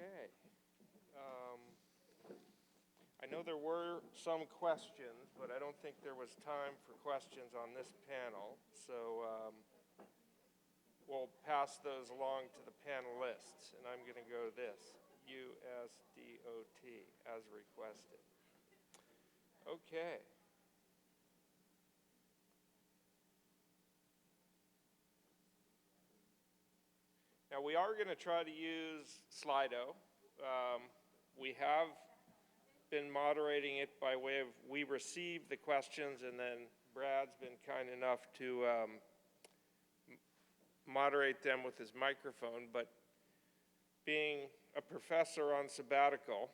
Okay. I know there were some questions, but I don't think there was time for questions on this panel. So we'll pass those along to the panelists, and I'm going to go to this, USDOT, as requested. Okay. Now, we are going to try to use Slido. We have been moderating it by way of we receive the questions, and then Brad's been kind enough to moderate them with his microphone. But being a professor on sabbatical,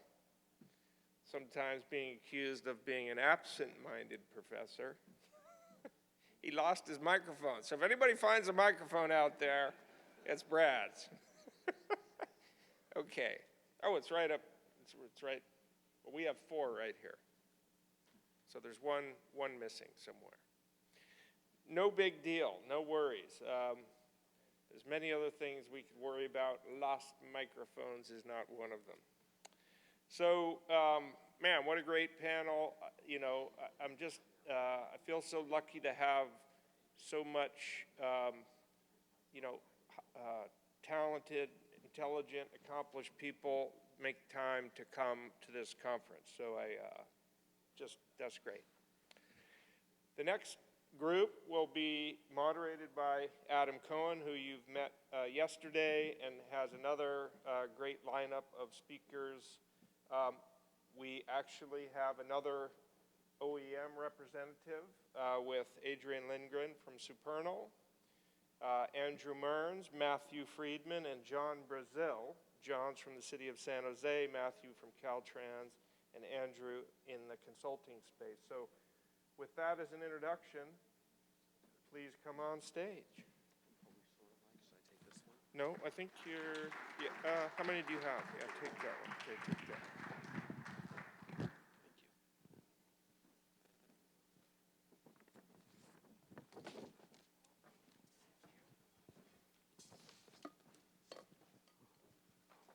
sometimes being accused of being an absent-minded professor, he lost his microphone. So if anybody finds a microphone out there, it's Brad's. Okay. Oh, it's right up. It's right. Well, we have 4 right here. So there's one missing somewhere. No big deal. No worries. There's many other things we could worry about. Lost microphones is not one of them. So, man, what a great panel. You know, I'm just, I feel so lucky to have so much, you know, talented, intelligent, accomplished people make time to come to this conference. So that's great. The next group will be moderated by Adam Cohen, who you've met yesterday and has another great lineup of speakers. We actually have another OEM representative with Adrienne Lindgren from Supernal, Andrew Mearns, Matthew Friedman, and John Brazil. John's from the city of San Jose, Matthew from Caltrans, and Andrew in the consulting space. So with that as an introduction, please come on stage. Should I take this one? No, I think you're, yeah, how many do you have? Yeah, take that one. Take that. Thank you.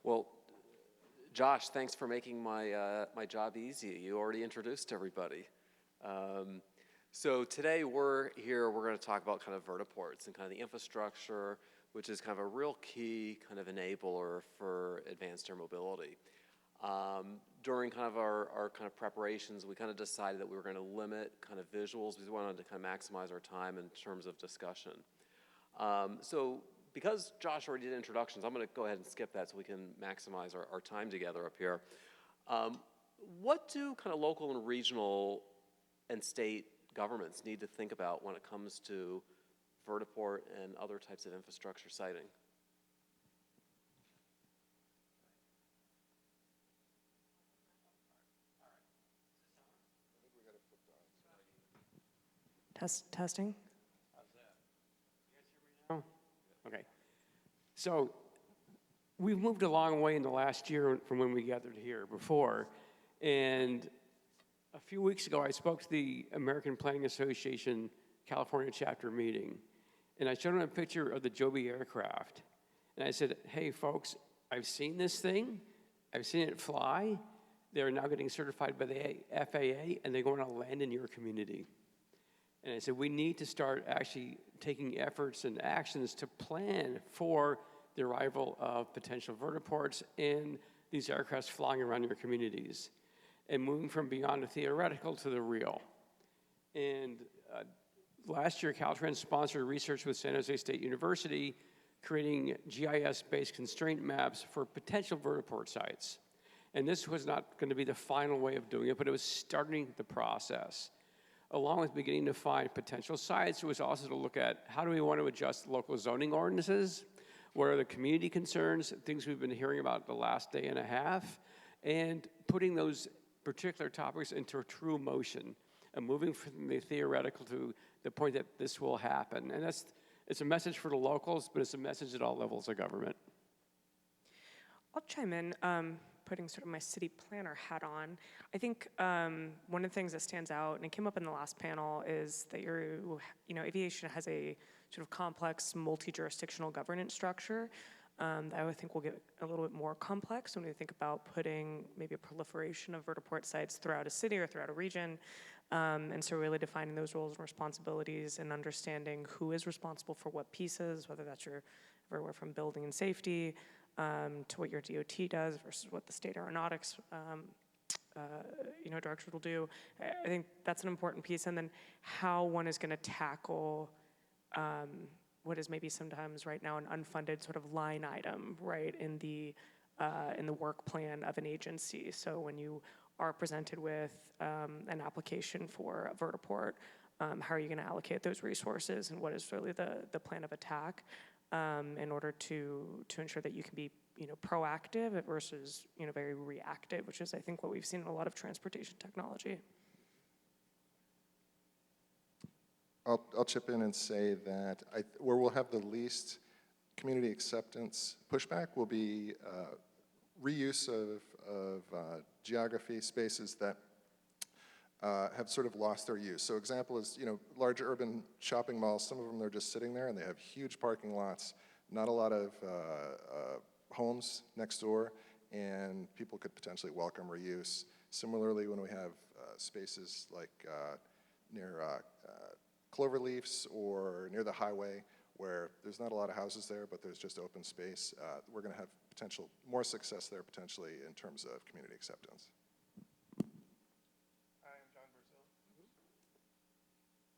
Well, Josh, thanks for making my job easy. You already introduced everybody. So today we're going to talk about kind of vertiports and kind of the infrastructure, which is kind of a real key kind of enabler for advanced air mobility. During kind of our kind of preparations, we kind of decided that we were going to limit kind of visuals because we wanted to kind of maximize our time in terms of discussion. So because Josh already did introductions, I'm going to go ahead and skip that so we can maximize our time together up here. What do kind of local and regional and state governments need to think about when it comes to vertiport and other types of infrastructure siting? Testing. How's that? You guys hear me now? Okay. So we've moved a long way in the last year from when we gathered here before. And a few weeks ago, I spoke to the American Planning Association California chapter meeting. And I showed them a picture of the Joby aircraft. And I said, hey, folks, I've seen this thing. I've seen it fly. They're now getting certified by the FAA, and they're going to land in your community. And I said, we need to start actually taking efforts and actions to plan for the arrival of potential vertiports and these aircrafts flying around your communities and moving from beyond the theoretical to the real. And last year, Caltrans sponsored research with San Jose State University, creating GIS-based constraint maps for potential vertiport sites. And this was not going to be the final way of doing it, but it was starting the process. Along with beginning to find potential sites, it was also to look at how do we want to adjust local zoning ordinances, what are the community concerns, things we've been hearing about the last day and a half, and putting those particular topics into a true motion and moving from the theoretical to the point that this will happen. And it's a message for the locals, but it's a message at all levels of government. I'll chime in, putting sort of my city planner hat on. I think one of the things that stands out, and it came up in the last panel, is that aviation has a sort of complex multi-jurisdictional governance structure. that I would think will get a little bit more complex when we think about putting maybe a proliferation of vertiport sites throughout a city or throughout a region. And so really defining those roles and responsibilities and understanding who is responsible for what pieces, whether that's everywhere from building and safety to what your DOT does versus what the state aeronautics directors will do. I think that's an important piece. And then how one is going to tackle what is maybe sometimes right now an unfunded sort of line item, right, in the work plan of an agency. So when you are presented with an application for a vertiport, how are you going to allocate those resources, and what is really the plan of attack in order to ensure that you can be proactive versus very reactive, which is I think what we've seen in a lot of transportation technology. I'll chip in and say that where we'll have the least community acceptance pushback will be reuse of geography spaces that have sort of lost their use. So example is, large urban shopping malls, some of them they're just sitting there and they have huge parking lots, not a lot of homes next door, and people could potentially welcome reuse. Similarly, when we have spaces like near cloverleafs or near the highway where there's not a lot of houses there, but there's just open space, we're going to have more success there potentially in terms of community acceptance. Hi, I'm John Brazil.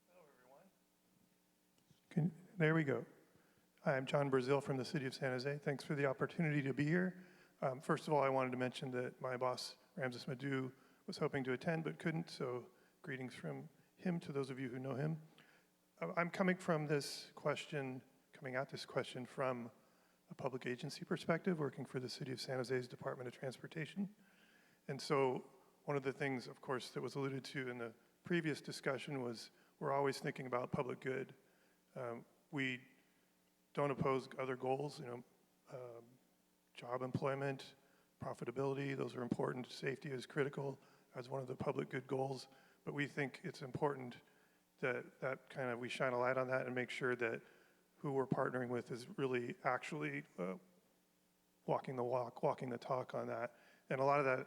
Hello, everyone. There we go. Hi, I'm John Brazil from the city of San Jose. Thanks for the opportunity to be here. First of all, I wanted to mention that my boss, Ramses Madhu, was hoping to attend but couldn't, so greetings from him to those of you who know him. I'm coming at this question from a public agency perspective, working for the city of San Jose's Department of Transportation. And so one of the things, of course, that was alluded to in the previous discussion was we're always thinking about public good. We don't oppose other goals, job employment, profitability, those are important. Safety is critical as one of the public good goals, but we think it's important that kind of we shine a light on that and make sure that who we're partnering with is really actually walking the walk, walking the talk on that. And a lot of that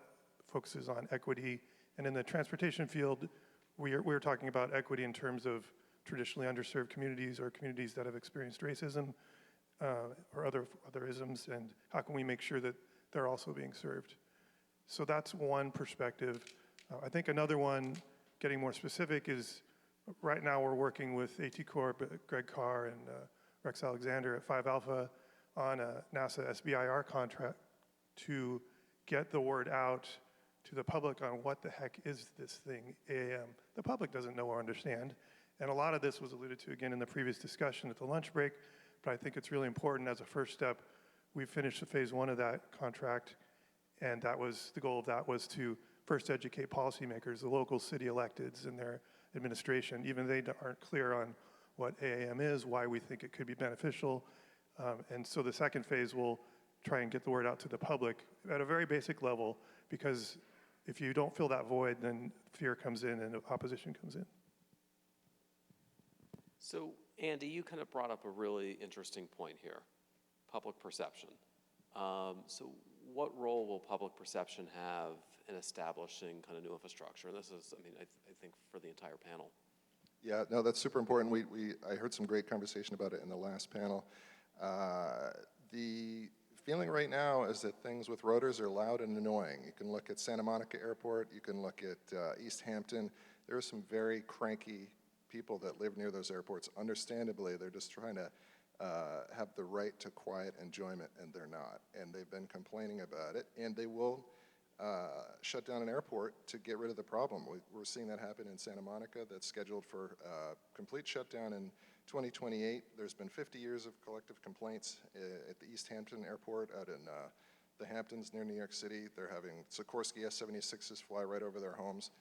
focuses on equity. And in the transportation field, we're talking about equity in terms of traditionally underserved communities or communities that have experienced racism or other isms, and how can we make sure that they're also being served. So that's one perspective. I think another one, getting more specific, is right now we're working with AT Corp, Greg Carr, and Rex Alexander at 5 Alpha on a NASA SBIR contract to get the word out to the public on what the heck is this thing, AAM. The public doesn't know or understand. And a lot of this was alluded to again in the previous discussion at the lunch break, but I think it's really important as a first step. We finished the phase 1 of that contract, and that was the goal of that was to first educate policymakers, the local city electeds and their administration, even they aren't clear on what AAM is, why we think it could be beneficial. And so the second phase will try and get the word out to the public at a very basic level, because if you don't fill that void, then fear comes in and opposition comes in. So, Andy, you kind of brought up a really interesting point here, public perception. So what role will public perception have in establishing kind of new infrastructure? This is, I think for the entire panel. Yeah, no, that's super important. I heard some great conversation about it in the last panel. The feeling right now is that things with rotors are loud and annoying. You can look at Santa Monica Airport, you can look at East Hampton. There are some very cranky people that live near those airports. Understandably, they're just trying to have the right to quiet enjoyment, and they're not. And they've been complaining about it, and they will shut down an airport to get rid of the problem. We're seeing that happen in Santa Monica. That's scheduled for complete shutdown in 2028. There's been 50 years of collective complaints at the East Hampton Airport out in the Hamptons near New York City. They're having Sikorsky S-76s fly right over their homes.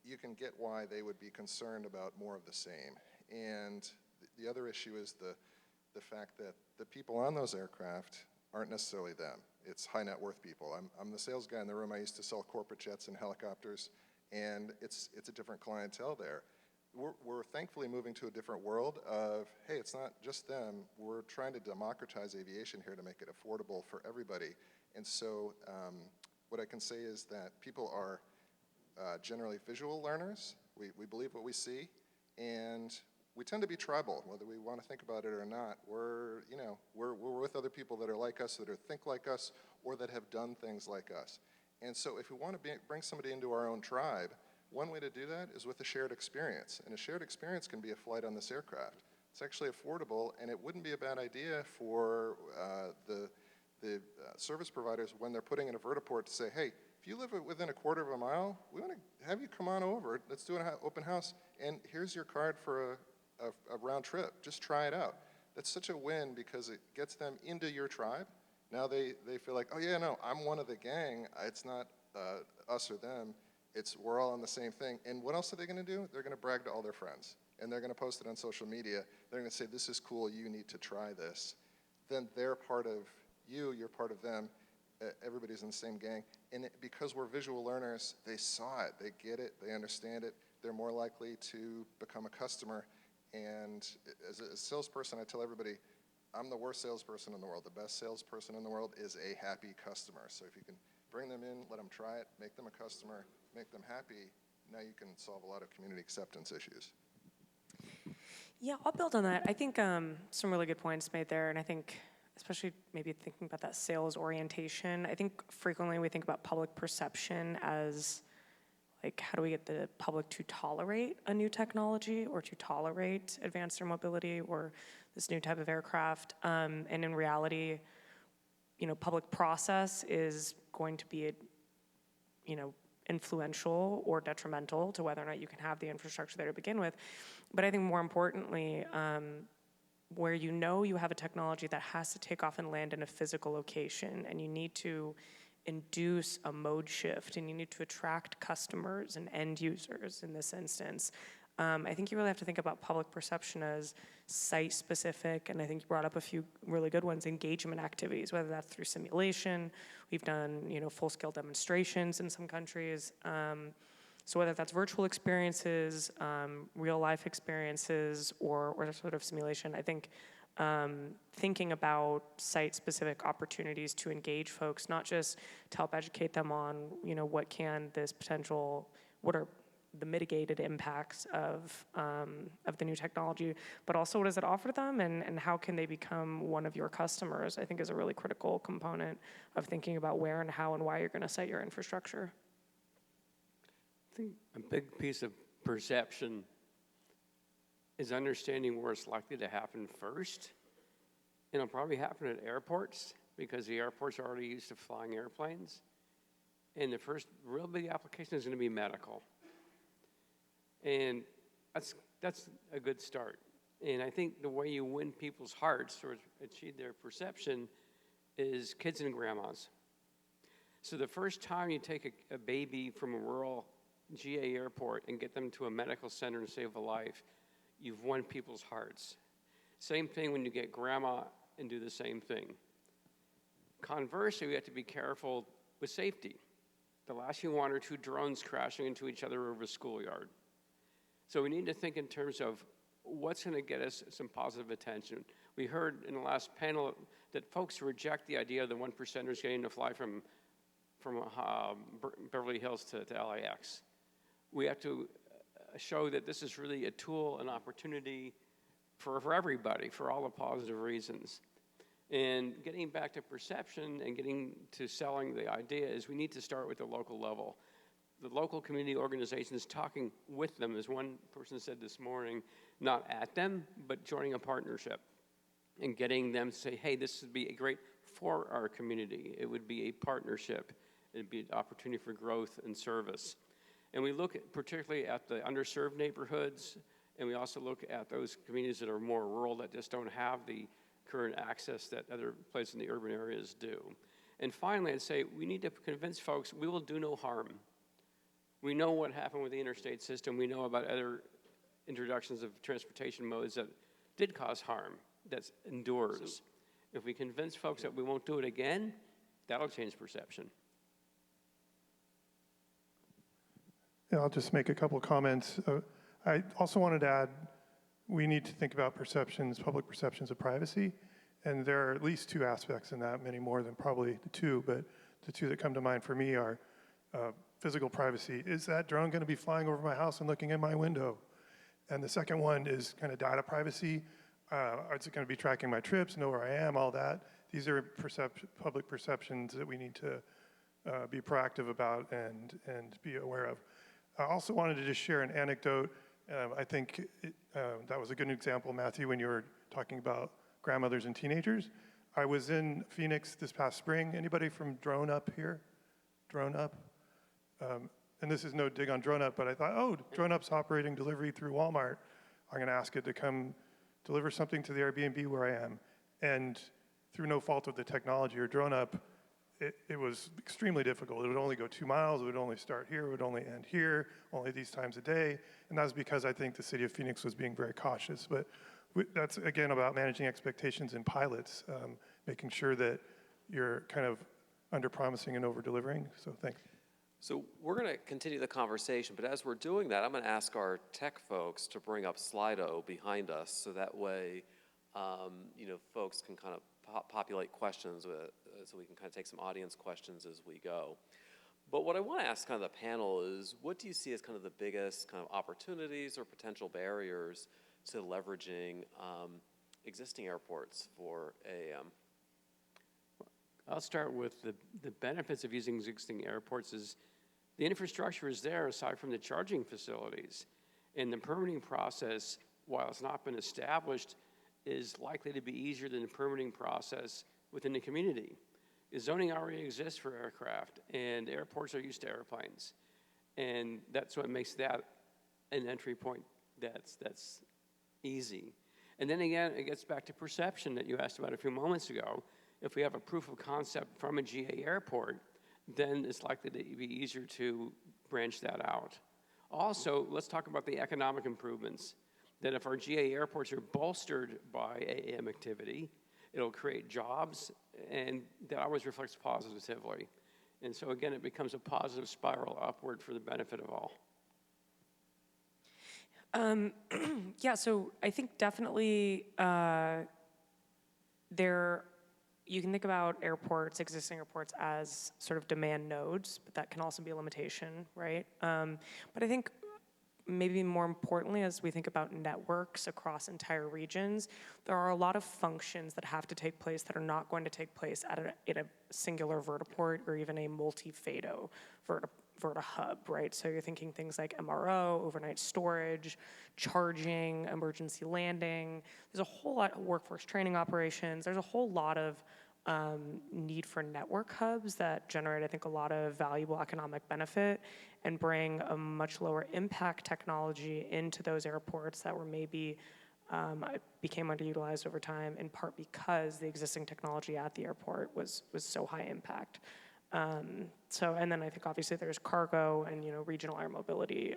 You can get why they would be concerned about more of the same. And the other issue is the fact that the people on those aircraft aren't necessarily them. It's high net worth people. I'm the sales guy in the room. I used to sell corporate jets and helicopters, and it's a different clientele there. we're thankfully moving to a different world of, hey, it's not just them. We're trying to democratize aviation here to make it affordable for everybody. And so what I can say is that people are generally visual learners. We believe what we see, and we tend to be tribal, whether we want to think about it or not. We're with other people that are like us, that think like us, or that have done things like us. And so if we want to bring somebody into our own tribe, one way to do that is with a shared experience. And a shared experience can be a flight on this aircraft. It's actually affordable, and it wouldn't be a bad idea for the service providers when they're putting in a vertiport to say, hey, if you live within a quarter of a mile, we want to have you come on over. Let's do an open house, and here's your card for a round trip. Just try it out. That's such a win because it gets them into your tribe. Now they feel like, oh yeah, no, I'm one of the gang. It's not us or them. We're all on the same thing. And what else are they going to do? They're going to brag to all their friends. And they're going to post it on social media. They're going to say, this is cool, you need to try this. Then they're part of you, you're part of them. Everybody's in the same gang. And because we're visual learners, they saw it, they get it, they understand it. They're more likely to become a customer. And as a salesperson, I tell everybody, I'm the worst salesperson in the world. The best salesperson in the world is a happy customer. So if you can bring them in, let them try it, make them a customer, make them happy, now you can solve a lot of community acceptance issues. Yeah, I'll build on that. I think some really good points made there, and I think especially maybe thinking about that sales orientation, I think frequently we think about public perception as like, how do we get the public to tolerate a new technology or to tolerate advanced air mobility or this new type of aircraft? And in reality, public process is going to be, influential or detrimental to whether or not you can have the infrastructure there to begin with. But I think more importantly, where you have a technology that has to take off and land in a physical location, and you need to induce a mode shift, and you need to attract customers and end users in this instance. I think you really have to think about public perception as site-specific, and I think you brought up a few really good ones, engagement activities, whether that's through simulation. We've done, full-scale demonstrations in some countries. So whether that's virtual experiences, real-life experiences, or sort of simulation, I think thinking about site-specific opportunities to engage folks, not just to help educate them on, what are the mitigated impacts of the new technology, but also what does it offer them, and how can they become one of your customers, I think is a really critical component of thinking about where and how and why you're going to site your infrastructure. I think a big piece of perception is understanding where it's likely to happen first. It'll probably happen at airports because the airports are already used to flying airplanes. And the first real big application is going to be medical. And that's a good start. And I think the way you win people's hearts or achieve their perception is kids and grandmas. So the first time you take a baby from a rural GA airport and get them to a medical center and save a life, you've won people's hearts. Same thing when you get grandma and do the same thing. Conversely, we have to be careful with safety. The last thing you want are two drones crashing into each other over a schoolyard. So we need to think in terms of what's going to get us some positive attention. We heard in the last panel that folks reject the idea of the 1%ers getting to fly from Beverly Hills to LAX. We have to show that this is really a tool, an opportunity for everybody, for all the positive reasons. And getting back to perception and getting to selling the idea is we need to start with the local level. The local community organizations, talking with them, as one person said this morning, not at them, but joining a partnership and getting them to say, hey, this would be great for our community. It would be a partnership. It would be an opportunity for growth and service. And we look particularly at the underserved neighborhoods, and we also look at those communities that are more rural that just don't have the current access that other places in the urban areas do. And finally, I'd say we need to convince folks we will do no harm. We know what happened with the interstate system. We know about other introductions of transportation modes that did cause harm, that endures. If we convince folks that we won't do it again, that'll change perception. Yeah, I'll just make a couple comments. I also wanted to add, we need to think about perceptions, public perceptions of privacy. And there are at least two aspects in that, many more than probably the two, but the two that come to mind for me are physical privacy. Is that drone going to be flying over my house and looking in my window? And the second one is kind of data privacy. Is it going to be tracking my trips, know where I am, all that? These are public perceptions that we need to be proactive about and be aware of. I also wanted to just share an anecdote. I think that was a good example, Matthew, when you were talking about grandmothers and teenagers. I was in Phoenix this past spring. Anybody from Drone Up here? Drone Up? And this is no dig on Drone Up, but I thought, oh, Drone Up's operating delivery through Walmart. I'm going to ask it to come deliver something to the Airbnb where I am. And through no fault of the technology or Drone Up, it was extremely difficult. It would only go 2 miles. It would only start here. It would only end here, only these times a day. And that was because I think the city of Phoenix was being very cautious. But that's, again, about managing expectations in pilots, making sure that you're kind of under-promising and over-delivering. So thanks. So we're going to continue the conversation, but as we're doing that, I'm going to ask our tech folks to bring up Slido behind us, so that way, folks can kind of populate questions, so we can kind of take some audience questions as we go. But what I want to ask kind of the panel is, what do you see as kind of the biggest kind of opportunities or potential barriers to leveraging existing airports for AAM? I'll start with the benefits of using existing airports is the infrastructure is there aside from the charging facilities. And the permitting process, while it's not been established, is likely to be easier than the permitting process within the community. The zoning already exists for aircraft, and airports are used to airplanes. And that's what makes that an entry point that's easy. And then again, it gets back to perception that you asked about a few moments ago. If we have a proof of concept from a GA airport, then it's likely to be easier to branch that out. Also, let's talk about the economic improvements. That if our GA airports are bolstered by AAM activity, it'll create jobs, and that always reflects positively. And so again, it becomes a positive spiral upward for the benefit of all. Yeah, so I think definitely you can think about airports, existing airports, as sort of demand nodes, but that can also be a limitation, right? But I think maybe more importantly, as we think about networks across entire regions, there are a lot of functions that have to take place that are not going to take place at a singular vertiport or even a multi-FADO vertihub, right? So you're thinking things like MRO, overnight storage, charging, emergency landing. There's a whole lot of workforce training operations. There's a whole lot of need for network hubs that generate, I think, a lot of valuable economic benefit and bring a much lower impact technology into those airports that were maybe became underutilized over time, in part because the existing technology at the airport was so high impact. And then I think obviously there's cargo and regional air mobility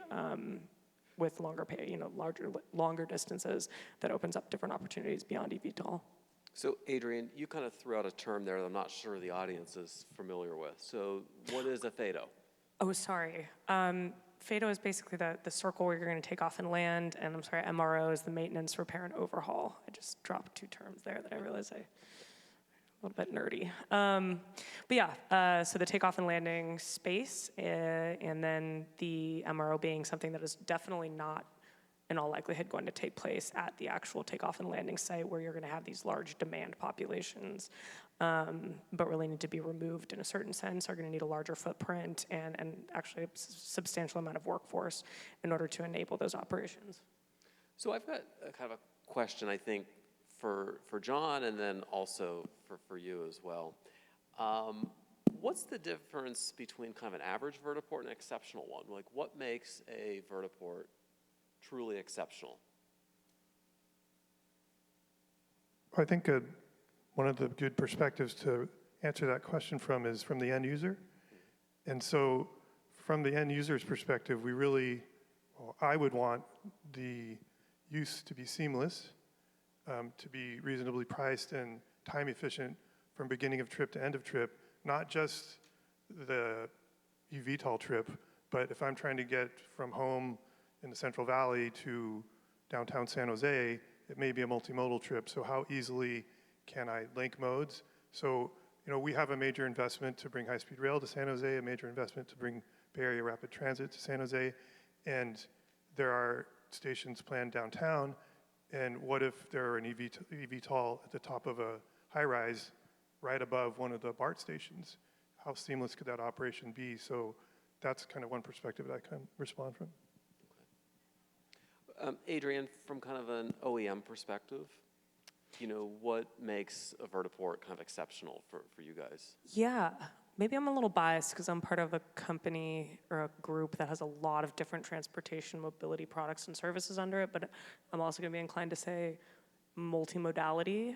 with longer distances that opens up different opportunities beyond eVTOL. So Adrienne, you kind of threw out a term there that I'm not sure the audience is familiar with. So what is a FADO? Oh, sorry. FADO is basically the circle where you're going to take off and land, and I'm sorry, MRO is the maintenance, repair, and overhaul. I just dropped 2 terms there that I realized a little bit nerdy. But yeah, so the takeoff and landing space, and then the MRO being something that is definitely not, in all likelihood, going to take place at the actual takeoff and landing site where you're going to have these large demand populations, but really need to be removed in a certain sense, are going to need a larger footprint and actually a substantial amount of workforce in order to enable those operations. So I've got a kind of a question, I think, for John, and then also for you as well. What's the difference between kind of an average vertiport and an exceptional one? Like, what makes a vertiport truly exceptional? I think one of the good perspectives to answer that question from is from the end user. And so from the end user's perspective, I would want the use to be seamless, to be reasonably priced and time efficient from beginning of trip to end of trip, not just the eVTOL trip, but if I'm trying to get from home in the Central Valley to downtown San Jose, it may be a multimodal trip. So how easily can I link modes? So, we have a major investment to bring high-speed rail to San Jose, a major investment to bring Bay Area Rapid Transit to San Jose, and there are stations planned downtown. And what if there are an eVTOL at the top of a high-rise right above one of the BART stations? How seamless could that operation be? So that's kind of one perspective that I can respond from. Adrienne, from kind of an OEM perspective, what makes a vertiport kind of exceptional for you guys? Yeah, maybe I'm a little biased because I'm part of a company or a group that has a lot of different transportation mobility products and services under it, but I'm also going to be inclined to say multimodality.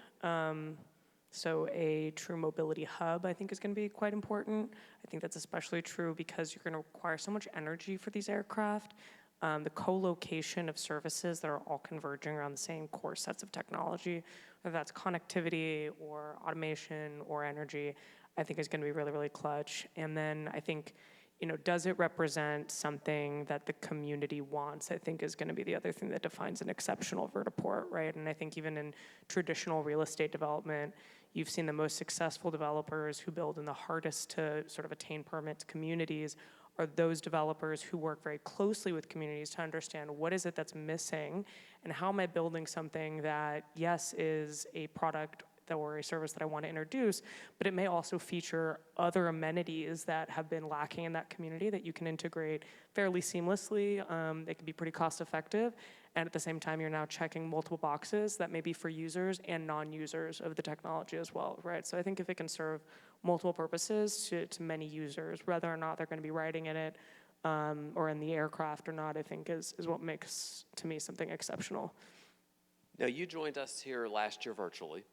So a true mobility hub, I think, is going to be quite important. I think that's especially true because you're going to require so much energy for these aircraft. The co-location of services that are all converging around the same core sets of technology, whether that's connectivity or automation or energy, I think is going to be really, really clutch. And then I think, does it represent something that the community wants? I think is going to be the other thing that defines an exceptional vertiport, right? And I think even in traditional real estate development, you've seen the most successful developers who build in the hardest to sort of attain permits communities are those developers who work very closely with communities to understand what is it that's missing and how am I building something that, yes, is a product or a service that I want to introduce, but it may also feature other amenities that have been lacking in that community that you can integrate fairly seamlessly. They can be pretty cost effective. And at the same time, you're now checking multiple boxes that may be for users and non-users of the technology as well, right? So I think if it can serve multiple purposes to many users, whether or not they're going to be riding in it or in the aircraft or not, I think is what makes, to me, something exceptional. Now, you joined us here last year virtually,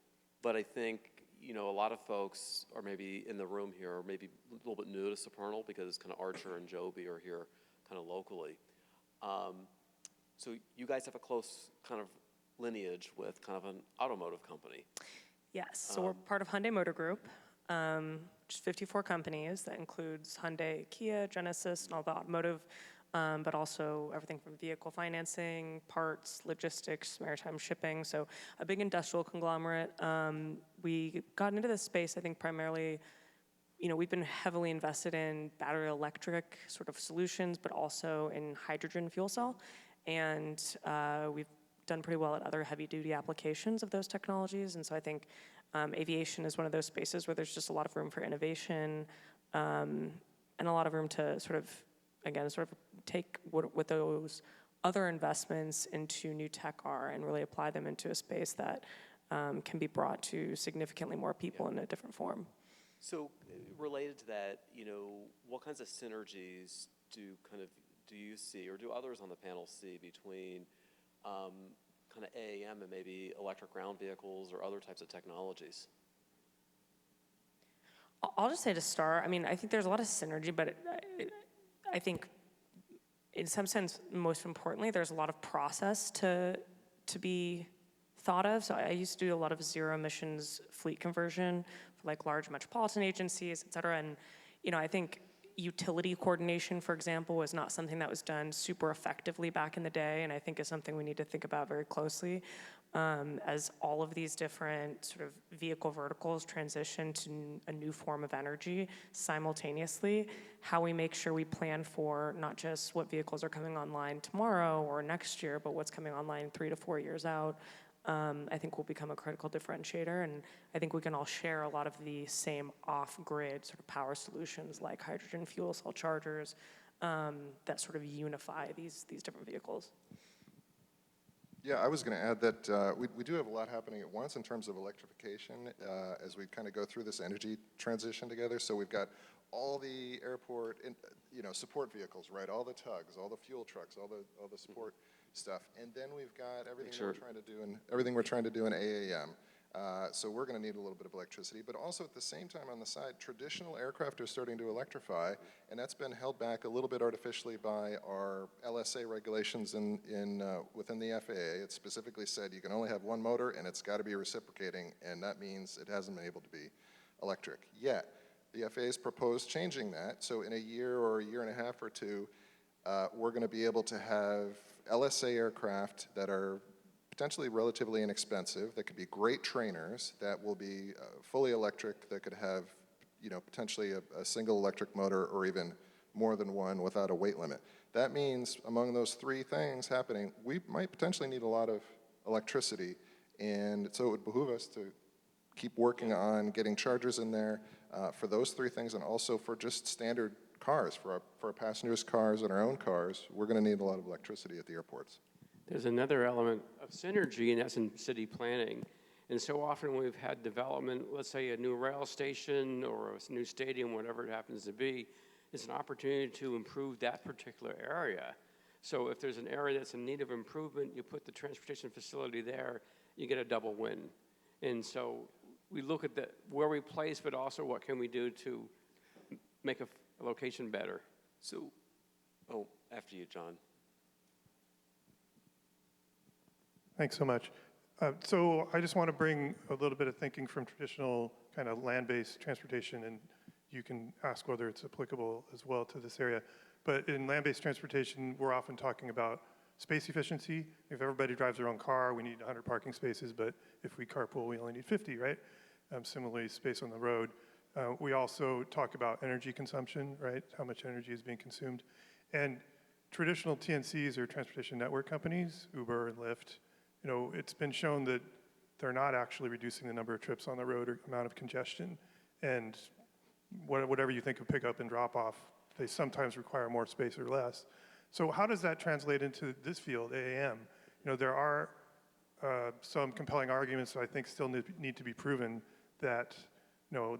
but I think, a lot of folks are maybe in the room here are maybe a little bit new to Supernal because kind of Archer and Joby are here kind of locally. So you guys have a close kind of lineage with kind of an automotive company. Yes, so we're part of Hyundai Motor Group, which is 54 companies. That includes Hyundai, Kia, Genesis, and all the automotive, but also everything from vehicle financing, parts, logistics, maritime shipping. So a big industrial conglomerate. We got into this space, I think, primarily, we've been heavily invested in battery electric sort of solutions, but also in hydrogen fuel cell. And we've done pretty well at other heavy-duty applications of those technologies. And so I think aviation is one of those spaces where there's just a lot of room for innovation and a lot of room to sort of take what those other investments into new tech are and really apply them into a space that can be brought to significantly more people in a different form. So related to that, what kinds of synergies do you see, or do others on the panel see between kind of AAM and maybe electric ground vehicles or other types of technologies? I'll just say to start, I think there's a lot of synergy, but I think in some sense, most importantly, there's a lot of process to be thought of. So I used to do a lot of zero emissions fleet conversion for like large metropolitan agencies, et cetera. And, I think utility coordination, for example, was not something that was done super effectively back in the day, and I think is something we need to think about very closely as all of these different sort of vehicle verticals transition to a new form of energy simultaneously, how we make sure we plan for not just what vehicles are coming online tomorrow or next year, but what's coming online 3 to 4 years out, I think will become a critical differentiator. And I think we can all share a lot of the same off-grid sort of power solutions like hydrogen fuel cell chargers that sort of unify these different vehicles. Yeah, I was going to add that we do have a lot happening at once in terms of electrification as we kind of go through this energy transition together. So we've got all the airport, support vehicles, right? All the tugs, all the fuel trucks, all the support stuff, and then we've got everything we're trying to do in AAM. So we're going to need a little bit of electricity, but also at the same time on the side, traditional aircraft are starting to electrify, and that's been held back a little bit artificially by our LSA regulations within the FAA. It specifically said you can only have one motor, and it's got to be reciprocating, and that means it hasn't been able to be electric yet. The FAA has proposed changing that, so in a year or a year and a half or two, We're going to be able to have LSA aircraft that are potentially relatively inexpensive, that could be great trainers, that will be fully electric, that could have, potentially a single electric motor or even more than one without a weight limit. That means among those three things happening, we might potentially need a lot of electricity, and so it would behoove us to keep working on getting chargers in there for those three things, and also for just standard cars, for our passengers' cars and our own cars. We're going to need a lot of electricity at the airports. There's another element of synergy, and that's in city planning. And so often we've had development, let's say a new rail station or a new stadium, whatever it happens to be, it's an opportunity to improve that particular area. So if there's an area that's in need of improvement, you put the transportation facility there, you get a double win. And so we look at where we place, but also what can we do to make a location better. So, after you, John. Thanks so much. So I just want to bring a little bit of thinking from traditional kind of land-based transportation, and you can ask whether it's applicable as well to this area. But in land-based transportation, we're often talking about space efficiency. If everybody drives their own car, we need 100 parking spaces, but if we carpool, we only need 50, right? Similarly, space on the road. We also talk about energy consumption, right? How much energy is being consumed. And traditional TNCs, or transportation network companies, Uber and Lyft, it's been shown that they're not actually reducing the number of trips on the road or amount of congestion. And whatever you think of pickup and drop off, they sometimes require more space or less. So how does that translate into this field, AAM? There are some compelling arguments that I think still need to be proven that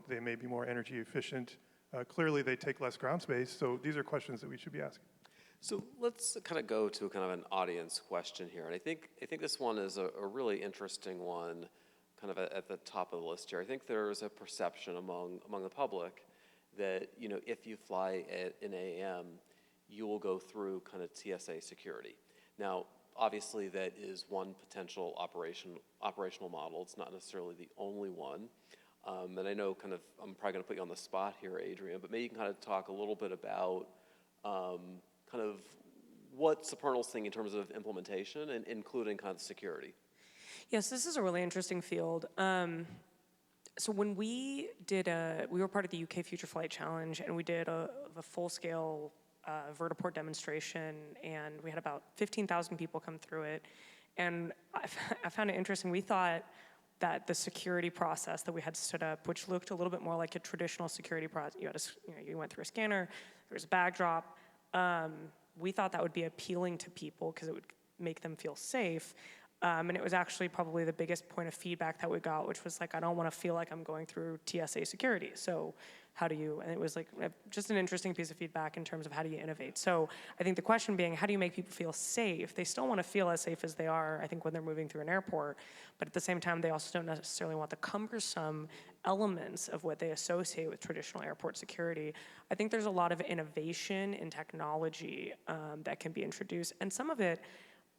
they may be more energy efficient. Clearly, they take less ground space. So these are questions that we should be asking. So let's kind of go to kind of an audience question here. And I think this one is a really interesting one, kind of at the top of the list here. I think there's a perception among the public that, if you fly in AAM, you will go through kind of TSA security. Now, obviously, that is one potential operational model. It's not necessarily the only one. And I know I'm probably going to put you on the spot here, Adrienne, but maybe you can kind of talk a little bit about kind of what Supernal's thinking in terms of implementation, and including kind of security. Yes, this is a really interesting field. So when we were part of the UK Future Flight Challenge, and we did a full-scale vertiport demonstration, and we had about 15,000 people come through it. And I found it interesting. We thought that the security process that we had stood up, which looked a little bit more like a traditional security process, you went through a scanner, there was a bag drop. We thought that would be appealing to people because it would make them feel safe. And it was actually probably the biggest point of feedback that we got, which was like, I don't want to feel like I'm going through TSA security. So how do you, and it was like just an interesting piece of feedback in terms of how do you innovate. So I think the question being, how do you make people feel safe? They still want to feel as safe as they are, I think, when they're moving through an airport. But at the same time, they also don't necessarily want the cumbersome elements of what they associate with traditional airport security. I think there's a lot of innovation in technology that can be introduced. And some of it,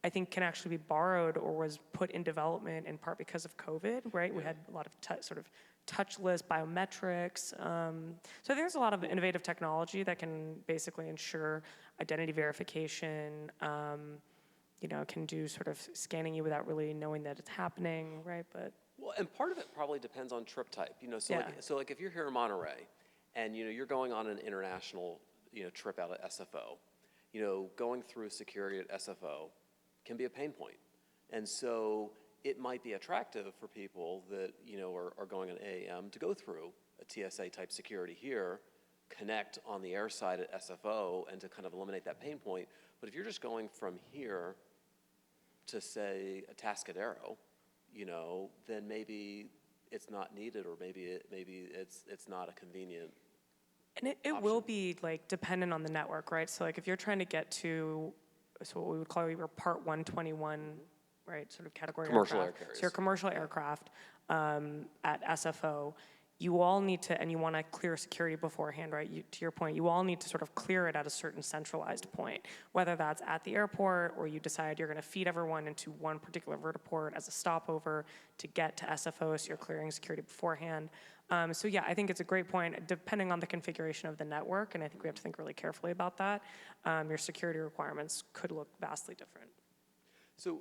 I think, can actually be borrowed or was put in development in part because of COVID, right? Yeah. We had a lot of sort of touchless biometrics. So I think there's a lot of innovative technology that can basically ensure identity verification, can do sort of scanning you without really knowing that it's happening, right? But well, and part of it probably depends on trip type. So like if you're here in Monterey and you're going on an international trip out at SFO, going through security at SFO can be a pain point. And so it might be attractive for people that, are going on AAM to go through a TSA type security here, connect on the air side at SFO, and to kind of eliminate that pain point. But if you're just going from here to, say, a Tascadero, then maybe it's not needed, or maybe it's not a convenient And it will be like dependent on the network, right? So like if you're trying to get to, so what we would call your Part 121, right, sort of category commercial aircraft. air carriers. So your commercial aircraft at SFO, you all need to, and you want to clear security beforehand, right? To your point, you all need to sort of clear it at a certain centralized point, whether that's at the airport or you decide you're going to feed everyone into one particular vertiport as a stopover to get to SFO, so you're clearing security beforehand. So yeah, I think it's a great point, depending on the configuration of the network, and I think we have to think really carefully about that. Your security requirements could look vastly different. So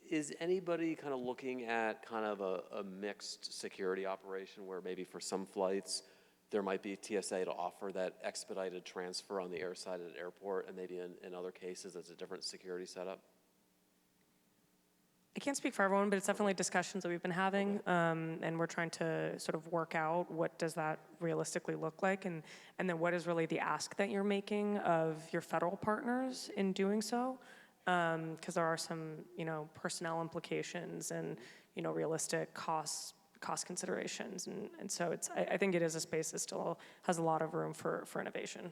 is anybody kind of looking at kind of a mixed security operation where maybe for some flights there might be TSA to offer that expedited transfer on the air side at an airport, and maybe in other cases it's a different security setup? I can't speak for everyone, but it's definitely discussions that we've been having, and we're trying to sort of work out what does that realistically look like, and then what is really the ask that you're making of your federal partners in doing so, because there are some, personnel implications and, realistic cost considerations, and so I think it is a space that still has a lot of room for innovation.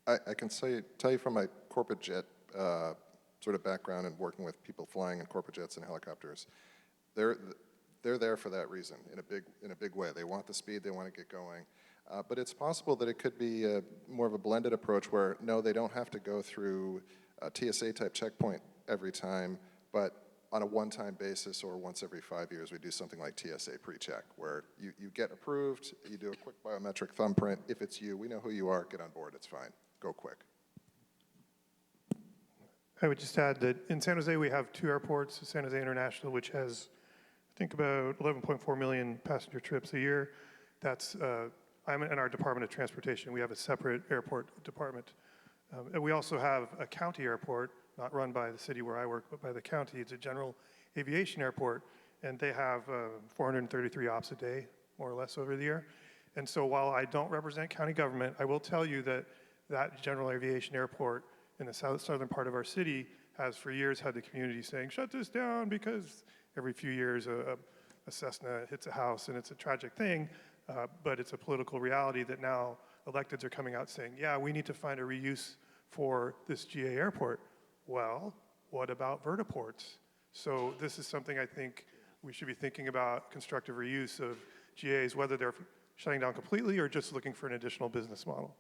I can tell you from my corporate jet sort of background and working with people flying in corporate jets and helicopters, they're there for that reason in a big way. They want the speed, they want to get going. But it's possible that it could be more of a blended approach where, no, they don't have to go through a TSA-type checkpoint every time, but on a one-time basis or once every 5 years, we do something like TSA pre-check, where you get approved, you do a quick biometric thumbprint. If it's you, we know who you are, get on board, it's fine. Go quick. I would just add that in San Jose, we have 2 airports, San Jose International, which has, I think, about 11.4 million passenger trips a year. That's, I'm in our Department of Transportation. We have a separate airport department. And we also have a county airport, not run by the city where I work, but by the county. It's a general aviation airport, and they have 433 ops a day, more or less, over the year. And so while I don't represent county government, I will tell you that that general aviation airport in the southern part of our city has for years had the community saying, shut this down, because every few years a Cessna hits a house, and it's a tragic thing, but it's a political reality that now electeds are coming out saying, yeah, we need to find a reuse for this GA airport. Well, what about vertiports? So this is something I think we should be thinking about, constructive reuse of GAs, whether they're shutting down completely or just looking for an additional business model.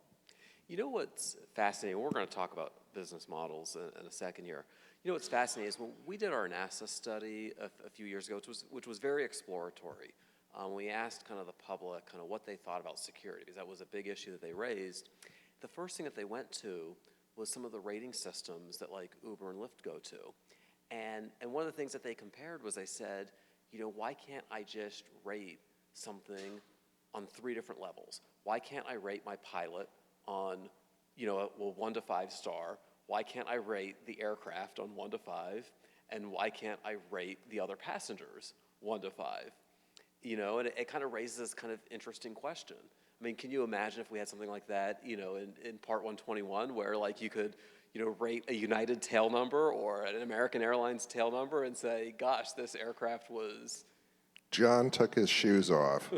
You know what's fascinating? We're going to talk about business models in a second here. You know what's fascinating is when we did our NASA study a few years ago, which was very exploratory. We asked kind of the public kind of what they thought about security, because that was a big issue that they raised. The first thing that they went to was some of the rating systems that like Uber and Lyft go to. And one of the things that they compared was they said, why can't I just rate something on 3 different levels? Why can't I rate my pilot on, 1 to 5 star? Why can't I rate the aircraft on 1 to 5? And why can't I rate the other passengers 1 to 5? And it kind of raises this kind of interesting question. I mean, can you imagine if we had something like that, in Part 121, where like you could, rate a United tail number or an American Airlines tail number and say, gosh, this aircraft was... John took his shoes off.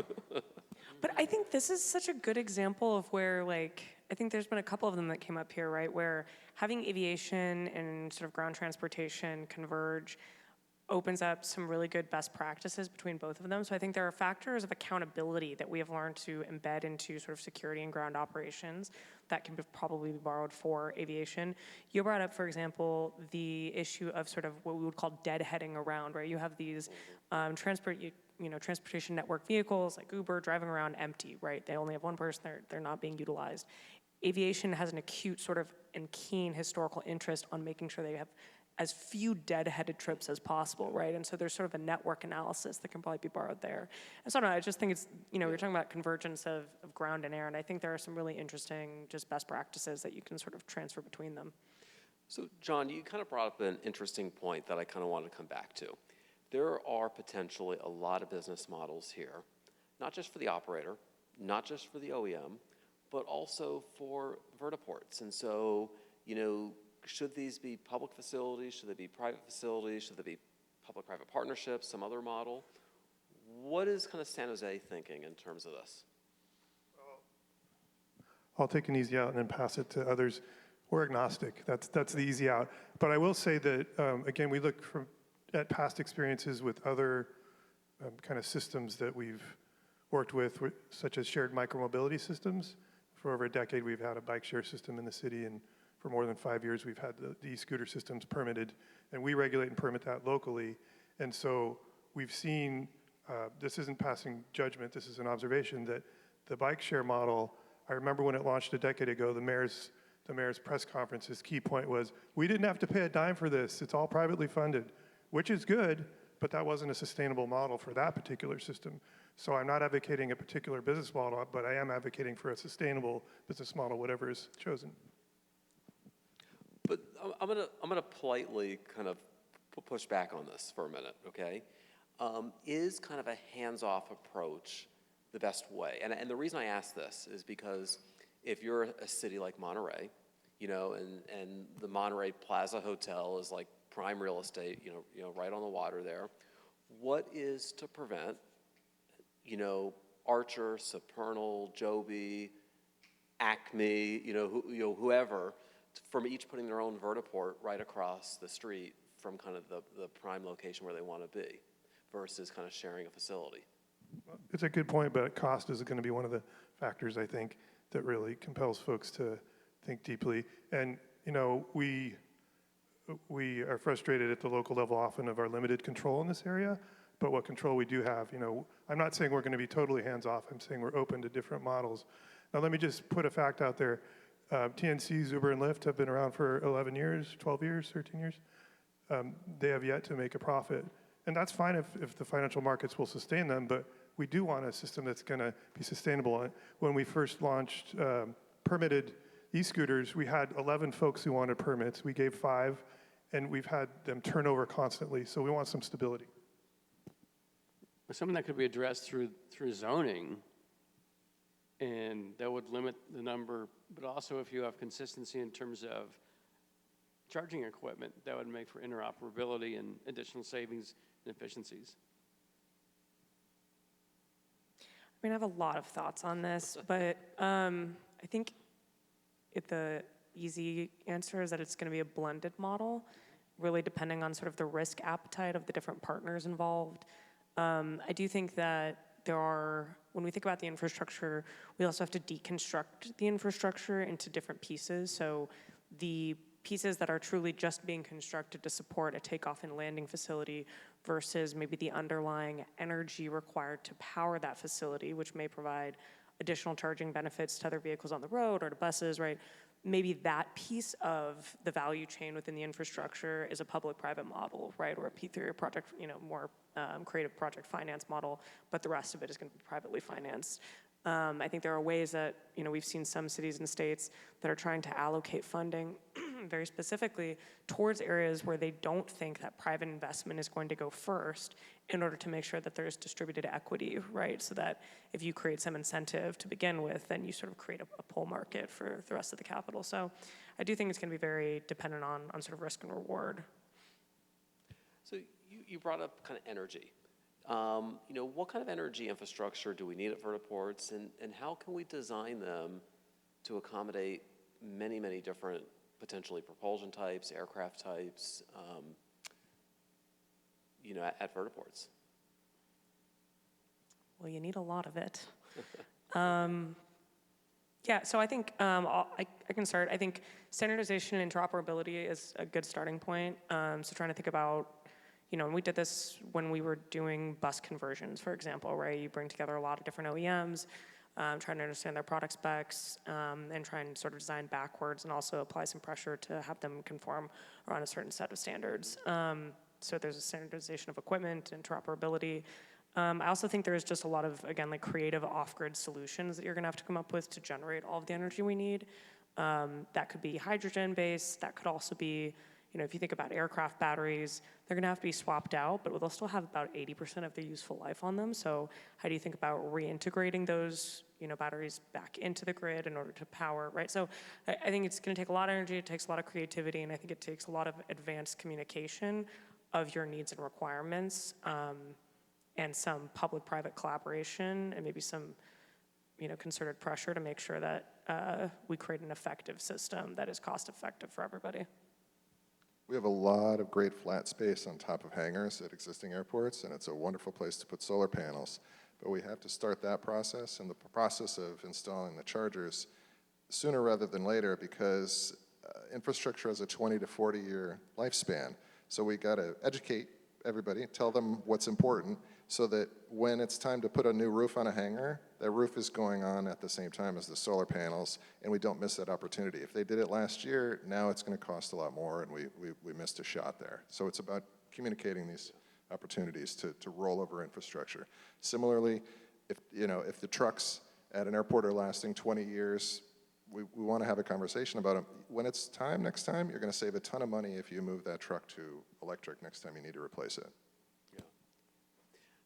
But I think this is such a good example of where, I think there's been a couple of them that came up here, right, where having aviation and sort of ground transportation converge opens up some really good best practices between both of them. So I think there are factors of accountability that we have learned to embed into sort of security and ground operations that can probably be borrowed for aviation. You brought up, for example, the issue of sort of what we would call deadheading around, right? You have these transportation network vehicles like Uber driving around empty, right? They only have one person, they're not being utilized. Aviation has an acute sort of and keen historical interest on making sure they have as few dead-headed trips as possible, right? And so there's sort of a network analysis that can probably be borrowed there. And so I just think it's, you're talking about convergence of ground and air, and I think there are some really interesting just best practices that you can sort of transfer between them. So John, you kind of brought up an interesting point that I kind of want to come back to. There are potentially a lot of business models here, not just for the operator, not just for the OEM, but also for vertiports. And so, should these be public facilities? Should they be private facilities? Should they be public-private partnerships, some other model? What is kind of San Jose thinking in terms of this? I'll take an easy out and then pass it to others. We're agnostic. That's the easy out. But I will say that, again, we look at past experiences with other kind of systems that we've worked with, such as shared micromobility systems. For over a decade, we've had a bike share system in the city, and for more than 5 years, we've had the e-scooter systems permitted, and we regulate and permit that locally. And so we've seen this isn't passing judgment, this is an observation that the bike share model, I remember when it launched a decade ago, the mayor's press conference, his key point was, we didn't have to pay a dime for this, it's all privately funded, which is good, but that wasn't a sustainable model for that particular system. So I'm not advocating a particular business model, but I am advocating for a sustainable business model, whatever is chosen. But I'm gonna politely kind of push back on this for a minute, okay? Is kind of a hands-off approach the best way? And the reason I ask this is because if you're a city like Monterey, you know, and the Monterey Plaza Hotel is like prime real estate, you know, right on the water there, what is to prevent, you know, Archer, Supernal, Joby, Acme, whoever, from each putting their own vertiport right across the street from kind of the prime location where they want to be versus kind of sharing a facility? It's a good point, but cost is going to be one of the factors, I think, that really compels folks to think deeply. And, you know, we are frustrated at the local level often of our limited control in this area, but what control we do have, you know, I'm not saying we're going to be totally hands-off, I'm saying we're open to different models. Now let me just put a fact out there. TNC's Uber and Lyft have been around for 11 years, 12 years, 13 years. They have yet to make a profit. And that's fine if the financial markets will sustain them, but we do want a system that's going to be sustainable. When we first launched permitted e-scooters, we had 11 folks who wanted permits. We gave 5, and we've had them turn over constantly. So we want some stability. Something that could be addressed through zoning, and that would limit the number, but also if you have consistency in terms of charging equipment, that would make for interoperability and additional savings and efficiencies. I mean, I have a lot of thoughts on this, but I think the easy answer is that it's going to be a blended model, really depending on sort of the risk appetite of the different partners involved. I do think that when we think about the infrastructure, we also have to deconstruct the infrastructure into different pieces. So the pieces that are truly just being constructed to support a takeoff and landing facility versus maybe the underlying energy required to power that facility, which may provide additional charging benefits to other vehicles on the road or to buses, right? Maybe that piece of the value chain within the infrastructure is a public-private model, right? Or a P3 or project, more creative project finance model, but the rest of it is going to be privately financed. I think there are ways that, we've seen some cities and states that are trying to allocate funding very specifically towards areas where they don't think that private investment is going to go first in order to make sure that there's distributed equity, right? So that if you create some incentive to begin with, then you sort of create a pull market for the rest of the capital. So I do think it's going to be very dependent on sort of risk and reward. So you brought up kind of energy. What kind of energy infrastructure do we need at vertiports, and how can we design them to accommodate many, many different potentially propulsion types, aircraft types, at vertiports? Well, you need a lot of it. Yeah, so I think I can start. I think standardization and interoperability is a good starting point. So trying to think about, and we did this when we were doing bus conversions, for example, right? You bring together a lot of different OEMs, trying to understand their product specs, and try and sort of design backwards and also apply some pressure to have them conform around a certain set of standards. So there's a standardization of equipment, interoperability. I also think there's just a lot of, again, like creative off-grid solutions that you're gonna have to come up with to generate all of the energy we need. That could be hydrogen-based, that could also be, if you think about aircraft batteries, they're gonna have to be swapped out, but they'll still have about 80% of their useful life on them. So how do you think about reintegrating those, batteries back into the grid in order to power, right? So I think it's gonna take a lot of energy, it takes a lot of creativity, and I think it takes a lot of advanced communication of your needs and requirements, and some public-private collaboration, and maybe some, concerted pressure to make sure that we create an effective system that is cost-effective for everybody. We have a lot of great flat space on top of hangars at existing airports, and it's a wonderful place to put solar panels. But we have to start that process and the process of installing the chargers sooner rather than later, because infrastructure has a 20 to 40 year lifespan. So we got to educate everybody, tell them what's important, so that when it's time to put a new roof on a hangar, that roof is going on at the same time as the solar panels, and we don't miss that opportunity. If they did it last year, now it's going to cost a lot more, and we missed a shot there. So it's about communicating these opportunities to roll over infrastructure. Similarly, if the trucks at an airport are lasting 20 years, we want to have a conversation about them. When it's time, next time, you're going to save a ton of money if you move that truck to electric next time you need to replace it. Yeah.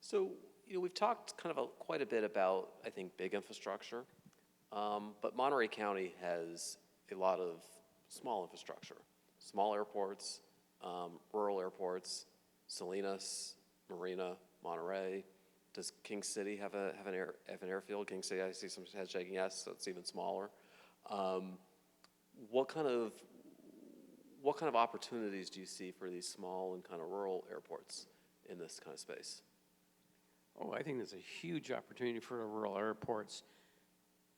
So, we've talked kind of quite a bit about, I think, big infrastructure, but Monterey County has a lot of small infrastructure, small airports, rural airports, Salinas, Marina, Monterey. Does King City have an airfield? King City, I see some heads shaking yes, so it's even smaller. What kind of opportunities do you see for these small and kind of rural airports in this kind of space? Oh, I think there's a huge opportunity for the rural airports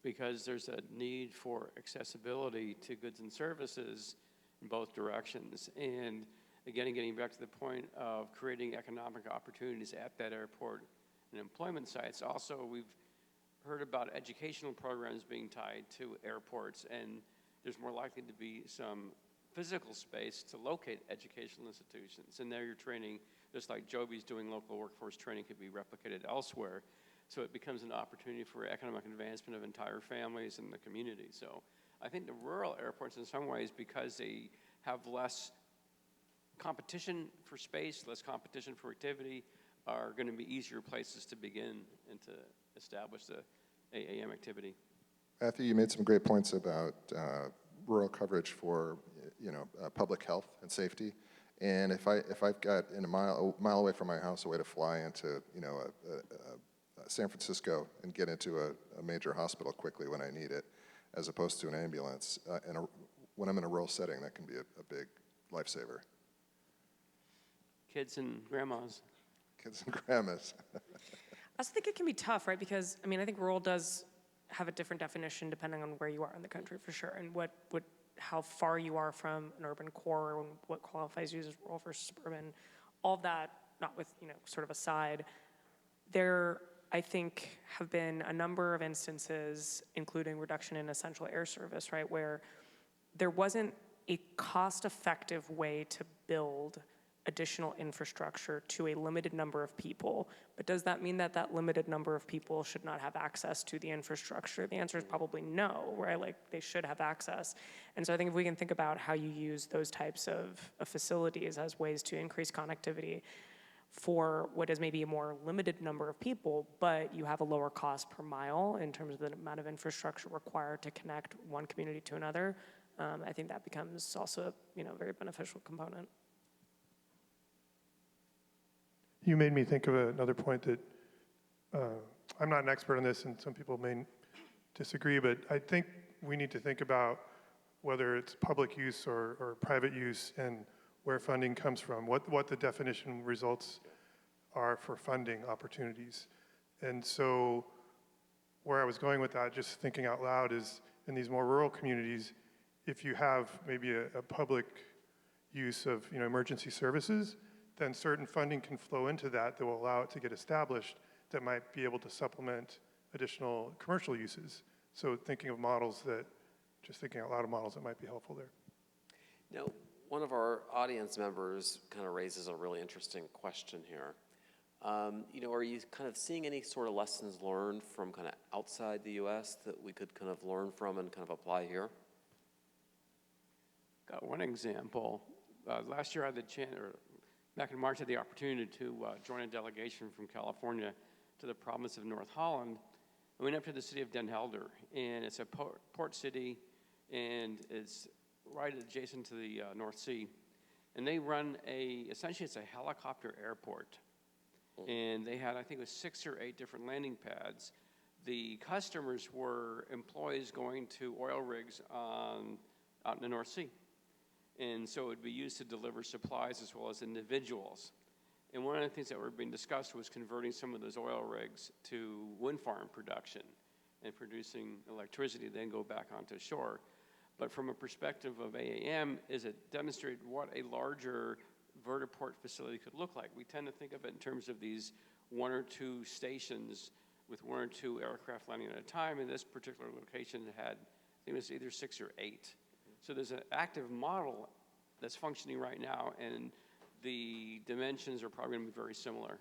because there's a need for accessibility to goods and services in both directions. And again, getting back to the point of creating economic opportunities at that airport and employment sites. Also, we've heard about educational programs being tied to airports, and there's more likely to be some physical space to locate educational institutions. And there you're training, just like Joby's doing local workforce training, could be replicated elsewhere. So it becomes an opportunity for economic advancement of entire families in the community. So I think the rural airports in some ways, because they have less competition for space, less competition for activity, are going to be easier places to begin and to establish the AAM activity. Matthew, you made some great points about rural coverage for public health and safety. And if I've got a mile away from my house a way to fly into San Francisco and get into a major hospital quickly when I need it, as opposed to an ambulance, when I'm in a rural setting, that can be a big lifesaver. Kids and grandmas. Kids and grandmas. I also think it can be tough, right? Because, I think rural does have a different definition depending on where you are in the country, for sure, and how far you are from an urban core, and what qualifies you as rural versus suburban. All of that, not with, sort of aside, there, I think, have been a number of instances, including reduction in essential air service, right, where there wasn't a cost-effective way to build additional infrastructure to a limited number of people. But does that mean that that limited number of people should not have access to the infrastructure? The answer is probably no, right? Like, they should have access. And so I think if we can think about how you use those types of facilities as ways to increase connectivity for what is maybe a more limited number of people, but you have a lower cost per mile in terms of the amount of infrastructure required to connect one community to another, I think that becomes also a very beneficial component. You made me think of another point that I'm not an expert on this, and some people may disagree, but I think we need to think about whether it's public use or private use and where funding comes from, what the definition results are for funding opportunities. And so where I was going with that, just thinking out loud, is in these more rural communities, if you have maybe a public use of emergency services, then certain funding can flow into that will allow it to get established that might be able to supplement additional commercial uses. So thinking out loud of models that might be helpful there. Now, one of our audience members kind of raises a really interesting question here. Are you kind of seeing any sort of lessons learned from kind of outside the U.S. that we could kind of learn from and kind of apply here? Got one example. Last year I had the chance, back in March, I had the opportunity to join a delegation from California to the province of North Holland. We went up to the city of Den Helder, and it's a port city, and it's right adjacent to the North Sea. And they run essentially it's a helicopter airport. And they had, I think it was 6 or 8 different landing pads. The customers were employees going to oil rigs out in the North Sea. And so it would be used to deliver supplies as well as individuals. And one of the things that were being discussed was converting some of those oil rigs to wind farm production and producing electricity, then go back onto shore. But from a perspective of AAM, is it demonstrated what a larger vertiport facility could look like. We tend to think of it in terms of these one or two stations with one or two aircraft landing at a time. In this particular location, it had, I think it was either 6 or 8. So there's an active model that's functioning right now, and the dimensions are probably going to be very similar.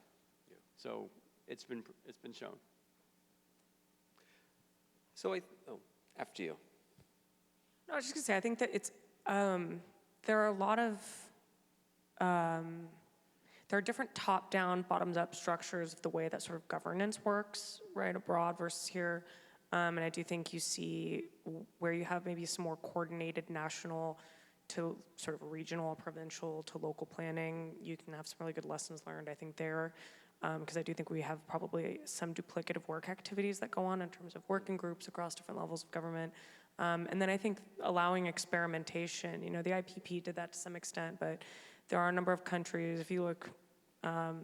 Yeah. So it's been shown. So after you. No, I was just gonna say, I think that it's, there are a lot of, there are different top-down, bottoms-up structures of the way that sort of governance works, right, abroad versus here. And I do think you see where you have maybe some more coordinated national to sort of regional, provincial to local planning, you can have some really good lessons learned, I think, there. Because I do think we have probably some duplicative work activities that go on in terms of working groups across different levels of government. And then I think allowing experimentation, you know, the IPP did that to some extent, but there are a number of countries, if you look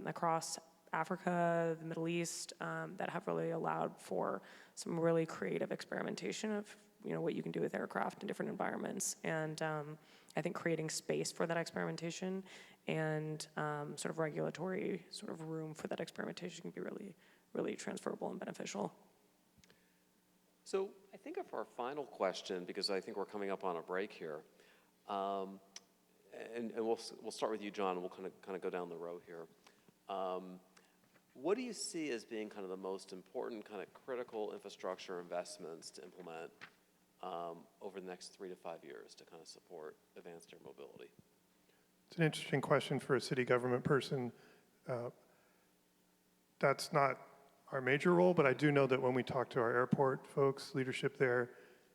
across Africa, the Middle East, that have really allowed for some really creative experimentation of, you know, what you can do with aircraft in different environments. And I think creating space for that experimentation and sort of regulatory sort of room for that experimentation can be really, really transferable and beneficial. So I think of our final question, because I think we're coming up on a break here, and we'll start with you, John, and we'll kind of go down the row here. What do you see as being kind of the most important kind of critical infrastructure investments to implement over the next 3 to 5 years to kind of support advanced air mobility? It's an interesting question for a city government person. That's not our major role, but I do know that when we talk to our airport folks, leadership there,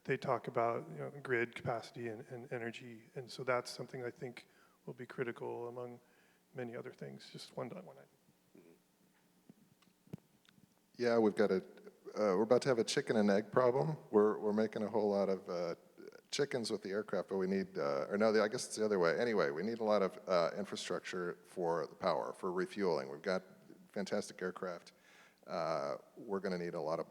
they talk about, you know, grid capacity and energy, and so that's something I think will be critical among many other things. Just one item. Yeah, we've got we're about to have a chicken and egg problem. We're making a whole lot of chickens with the aircraft, but we need, or no, I guess it's the other way. Anyway, we need a lot of infrastructure for the power, for refueling. We've got fantastic aircraft. We're going to need a lot of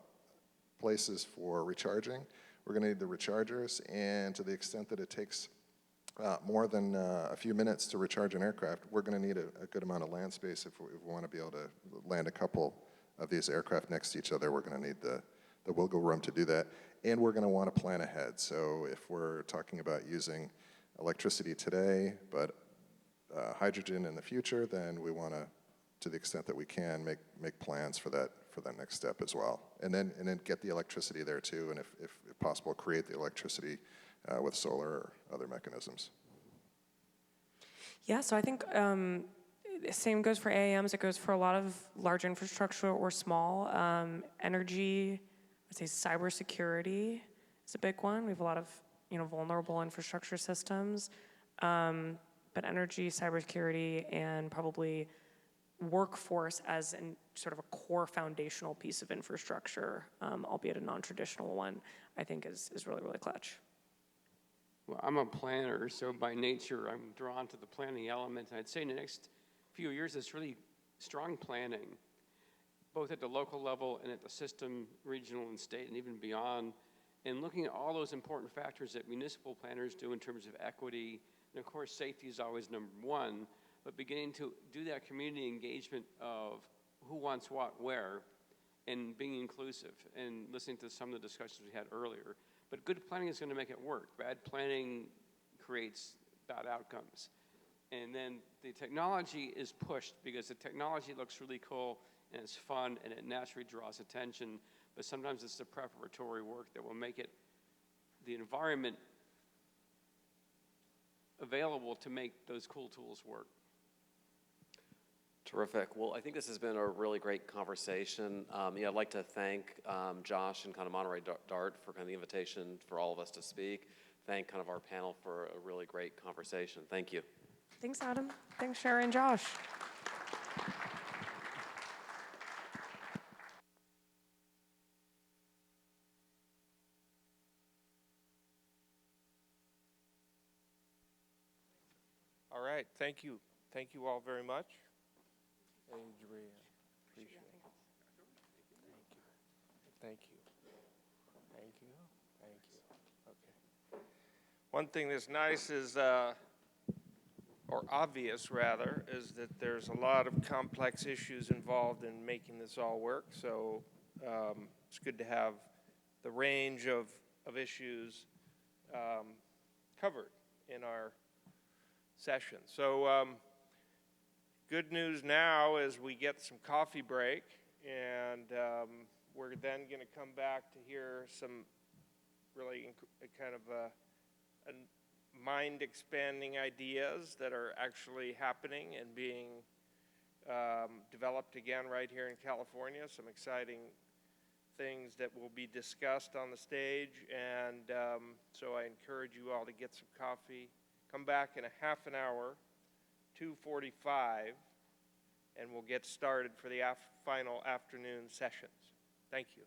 places for recharging. We're going to need the rechargers, and to the extent that it takes more than a few minutes to recharge an aircraft, we're going to need a good amount of land space if we want to be able to land a couple of these aircraft next to each other. We're going to need the wiggle room to do that, and we're going to want to plan ahead. So if we're talking about using electricity today, but hydrogen in the future, then we want to the extent that we can, make plans for that next step as well, and then get the electricity there too, and if possible, create the electricity with solar or other mechanisms. Yeah, so I think the same goes for AAMs. It goes for a lot of large infrastructure or small. Energy, I'd say cybersecurity is a big one. We have a lot of, you know, vulnerable infrastructure systems, but energy, cybersecurity, and probably workforce as in sort of a core foundational piece of infrastructure, albeit a non-traditional one, I think is really, really clutch. Well, I'm a planner, so by nature, I'm drawn to the planning element. I'd say in the next few years, it's really strong planning, both at the local level and at the system, regional and state, and even beyond, and looking at all those important factors that municipal planners do in terms of equity. And of course, safety is always number one, but beginning to do that community engagement of who wants what where, and being inclusive, and listening to some of the discussions we had earlier. But good planning is going to make it work. Bad planning creates bad outcomes. And then the technology is pushed because the technology looks really cool and it's fun and it naturally draws attention, but sometimes it's the preparatory work that will make it the environment available to make those cool tools work. Terrific. Well, I think this has been a really great conversation. Yeah, I'd like to thank Josh and kind of Moderator Dart for kind of the invitation for all of us to speak. Thank kind of our panel for a really great conversation. Thank you. Thanks, Adam. Thanks, Sharon and Josh. All right, thank you. Thank you all very much. Adrienne, appreciate it. Thank you. Thank you. Thank you. Okay. One thing that's nice is or obvious rather, is that there's a lot of complex issues involved in making this all work. So it's good to have the range of issues covered in our session. So good news now is we get some coffee break, and we're then going to come back to hear some really kind of mind-expanding ideas that are actually happening and being developed again right here in California. Some exciting things that will be discussed on the stage, and so I encourage you all to get some coffee. Come back in a half an hour, 2:45, and we'll get started for the final afternoon sessions. Thank you.